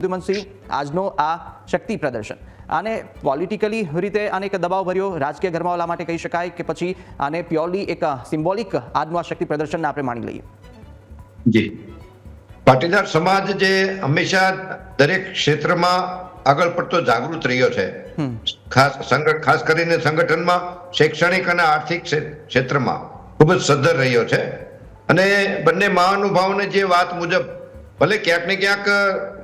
પ્રદ્યુમનસિંહ, આજનો આ શક્તિ પ્રદર્શન આને પોલિટિકલી રીતે આને એક દબાવભર્યો રાજકીય ગરમાવલા માટે કહી શકાય કે પછી આને પ્યોરલી એક સિમ્બોલિક આજનું આ શક્તિ પ્રદર્શનને આપણે માણી લઈએ? જી, પાટીદાર સમાજ જે હંમેશા દરેક ક્ષેત્રમાં આગળ પડતો જાગૃત રહ્યો છે, ખાસ કરીને સંગઠનમાં, શૈક્ષણિક અને આર્થિક ક્ષેત્રમાં ખૂબ જ સદ્ધર રહ્યો છે. અને બંને મહાનુભાવોને જે વાત મુજબ ભલે ક્યાંક ને ક્યાંક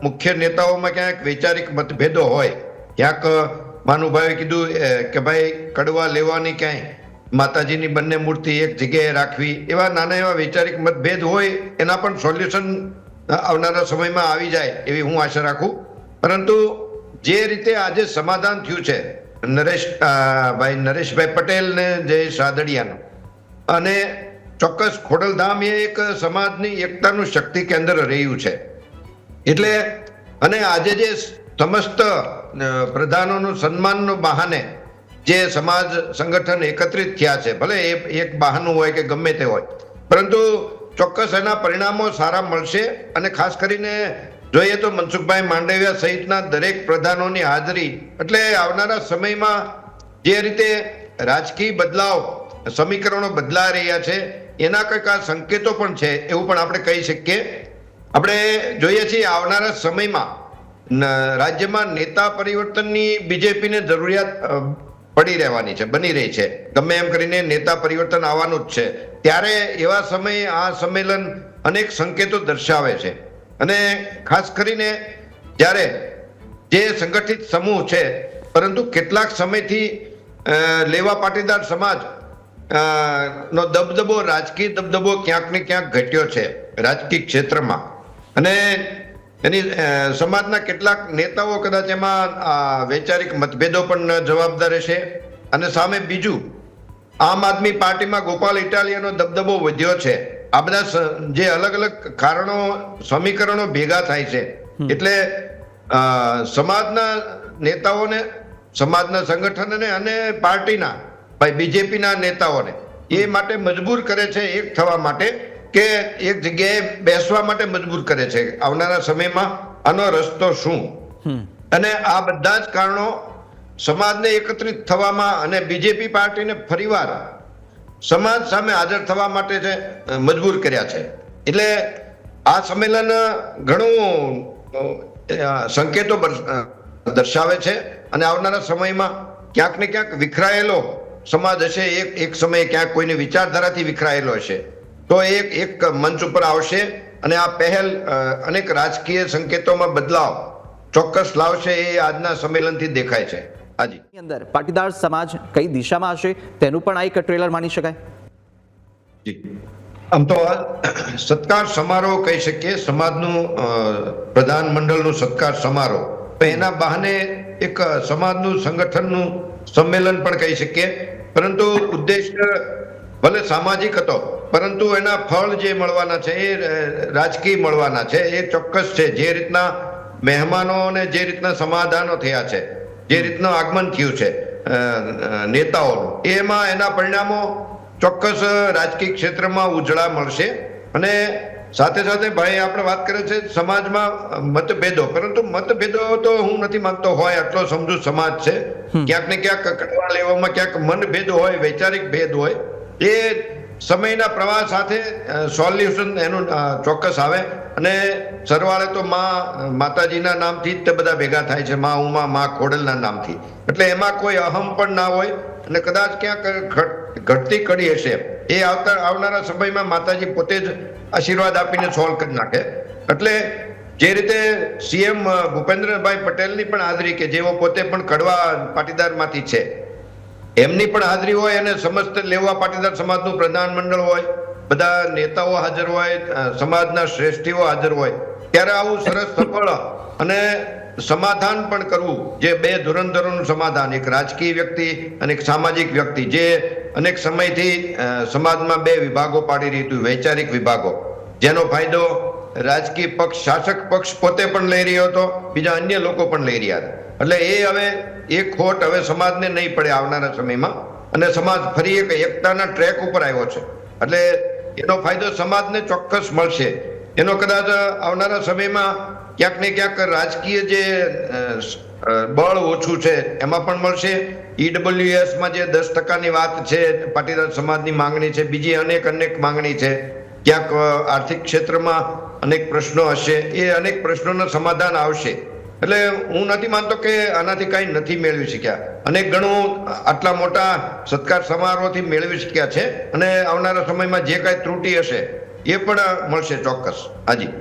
મુખ્ય નેતાઓમાં ક્યાંક વૈચારિક મતભેદો હોય, ક્યાંક મહાનુભાવે કીધું કે ભાઈ કડવા લેવાની ક્યાંય માતાજીની બંને મૂર્તિ એક જગ્યાએ રાખવી, એવા નાના એવા વૈચારિક મતભેદ હોય એના પણ સોલ્યુશન આવનારા સમયમાં આવી જાય એવી હું આશા રાખું. પરંતુ જે રીતે આજે સમાધાન થયું છે નરેશભાઈ પટેલ ને જયેશ રાદડિયાનું, અને ચોક્કસ ખોડલધામ એ એક સમાજની એકતાનું શક્તિ કેન્દ્ર રહ્યું છે. એટલે અને આજે જે સમસ્ત પ્રધાનોનું સન્માનનો બહાને જે સમાજ સંગઠન એકત્રિત થયા છે, ભલે એ એક બહાનું હોય કે ગમે તે હોય, પરંતુ ચોક્કસ એના પરિણામો સારા મળશે. અને ખાસ કરીને જોઈએ તો મનસુખભાઈ માંડવિયા સહિતના દરેક પ્રધાનોની હાજરી, એટલે આવનારા સમયમાં જે રીતે રાજકીય બદલાવ, સમીકરણો બદલા રહ્યા છે એના કંઈક આ સંકેતો પણ છે એવું પણ આપણે કહી શકીએ. આપણે જોઈએ છીએ આવનારા સમયમાં રાજ્યમાં નેતા પરિવર્તનની બીજેપીને જરૂરિયાત પડી રહેવાની છે, બની રહી છે. ગમે એમ કરીને નેતા પરિવર્તન આવવાનું જ છે. ત્યારે એવા સમયે આ સંમેલન અનેક સંકેતો દર્શાવે છે. અને ખાસ કરીને જ્યારે જે સંગઠિત સમૂહ છે, પરંતુ કેટલાક સમયથી લેવા પાટીદાર સમાજ નો દબદબો, રાજકીય દબદબો ક્યાંક ને ક્યાંક ઘટ્યો છે રાજકીય ક્ષેત્રમાં. અને એની સમાજના કેટલાક નેતાઓ કદાચ એમાં વૈચારિક મતભેદો પણ જવાબદાર છે. અને સામે બીજું, આમ આદમી પાર્ટીમાં ગોપાલ ઇટાલિયાનો દબદબો વધ્યો છે. આ બધા જે અલગ અલગ કારણો, સમીકરણો ભેગા થાય છે, એટલે સમાજના નેતાઓને, સમાજના સંગઠનને અને પાર્ટીના બીજેપીના નેતાઓને એ માટે મજબૂર કરે છે એક થવા માટે, કે એક જગ્યાએ બેસવા માટે મજબૂર કરે છે. આવનારા સમયમાં આનો રસ્તો શું? અને આ બધા જ કારણો સમાજને એકત્રિત થવામાં અને બીજેપી પાર્ટીને ફરીવાર સમાજ સામે હાજર થવા માટે છે મજબૂર કર્યા છે. એટલે આ સંમેલન ઘણું સંકેતો દર્શાવે છે. અને આવનારા સમયમાં ક્યાંક ને ક્યાંક વિખરાયેલો સમાજ હશે, એક સમયે ક્યાંક કોઈની વિચારધારાથી વિખરાયેલો હશે, તો એક મંચ ઉપર આવશે. અને આ પહેલ અનેક રાજકીય સંકેતોમાં બદલાવ ચોક્કસ લાવશે, એ આજના સંમેલનથી દેખાય છે. હાજી, અંદર પાટીદાર સમાજ કઈ દિશામાં હશે તેનું પણ આ એક ટ્રેલર માની શકાય? જી, આમ તો સત્કાર સમારોહ કહી શકીએ, સમાજનું પ્રધાન મંડળનું સત્કાર સમારોહ. એના બહાને એક સમાજનું સંગઠનનું સંમેલન પણ કહી શકીએ. પરંતુ ઉદ્દેશ્ય ભલે સામાજિક હતો, પરંતુ એના ફળ જે મળવાના છે એ રાજકીય મળવાના છે, એ ચોક્કસ છે. જે રીતના મહેમાનોને જે રીતના સમાધાનો થયા છે, જે રીતનું આગમન થયું છે નેતાઓનું, એમાં એના પરિણામો ચોક્કસ રાજકીય ક્ષેત્રમાં ઉજળા મળશે. અને સાથે સાથે ભાઈ આપણે વાત કરીએ છીએ સમાજમાં મતભેદો, પરંતુ મતભેદો તો હું નથી માનતો હોય, આટલો સમજુ સમાજ છે. ક્યાંક ને ક્યાંક કડવા લેવામાં ક્યાંક મનભેદ હોય, વૈચારિક ભેદ હોય, એ સમયના પ્રવાહ સાથે સોલ્યુશન એનું ચોક્કસ આવે. અને સરવાળે તો માતાજીના નામથી જ તે બધા ભેગા થાય છે, મા ઉમા, મા ખોડલના નામથી. એટલે એમાં કોઈ અહમ પણ ના હોય. અને કદાચ ક્યાંક ઘટતી કડી હશે, એ આવનારા સમયમાં માતાજી પોતે જ આશીર્વાદ આપીને સોલ્વ કરી નાખે. એટલે જે રીતે સીએમ ભૂપેન્દ્રભાઈ પટેલની પણ હાજરી, કે જેઓ પોતે પણ કડવા પાટીદારમાંથી છે, એમની પણ હાજરી હોય, અને સમસ્ત લેવા પાટીદાર સમાજનું પ્રધાન મંડળ હોય, બધા નેતાઓ હાજર હોય, સમાજના શ્રેષ્ઠીઓ હાજર હોય, ત્યારે આવું સરસ સફળ અને સમાધાન પણ કરવું, જે બે ધુરંધરોનું સમાધાન, એક રાજકીય વ્યક્તિ અને એક સામાજિક વ્યક્તિ, જે અનેક સમયથી સમાજમાં બે વિભાગો પાડી રહ્યું હતું, વૈચારિક વિભાગો, જેનો ફાયદો રાજકીય પક્ષ, શાસક પક્ષ પોતે પણ લઈ રહ્યો હતો, બીજા અન્ય લોકો પણ લઈ રહ્યા હતા. એટલે એ હવે એક ખોટ હવે સમાજને નહીં પડે આવનારા સમયમાં. અને સમાજ ફરી એક એકતાના ટ્રેક ઉપર આવ્યો છે. એટલે એનો ફાયદો સમાજને ચોક્કસ મળશે. એનો કદાચ આવનારા સમયમાં ક્યાંક ને ક્યાંક રાજકીય જે બળ ઓછું છે એમાં પણ મળશે. ઈડબ્લ્યુએસમાં જે 10%ની વાત છે, પાટીદાર સમાજની માંગણી છે, બીજી અનેક માંગણી છે, ક્યાંક આર્થિક ક્ષેત્રમાં અનેક પ્રશ્નો હશે, એ અનેક પ્રશ્નોનું સમાધાન આવશે. એટલે હું નથી માનતો કે આનાથી કાંઈ નથી મેળવી શક્યા, અનેક ગણું આટલા મોટા સત્કાર સમારોહથી મેળવી શક્યા છે, અને આવનારા સમયમાં જે કાંઈ ત્રુટિ હશે એ પણ મળશે ચોક્કસ. હાજી.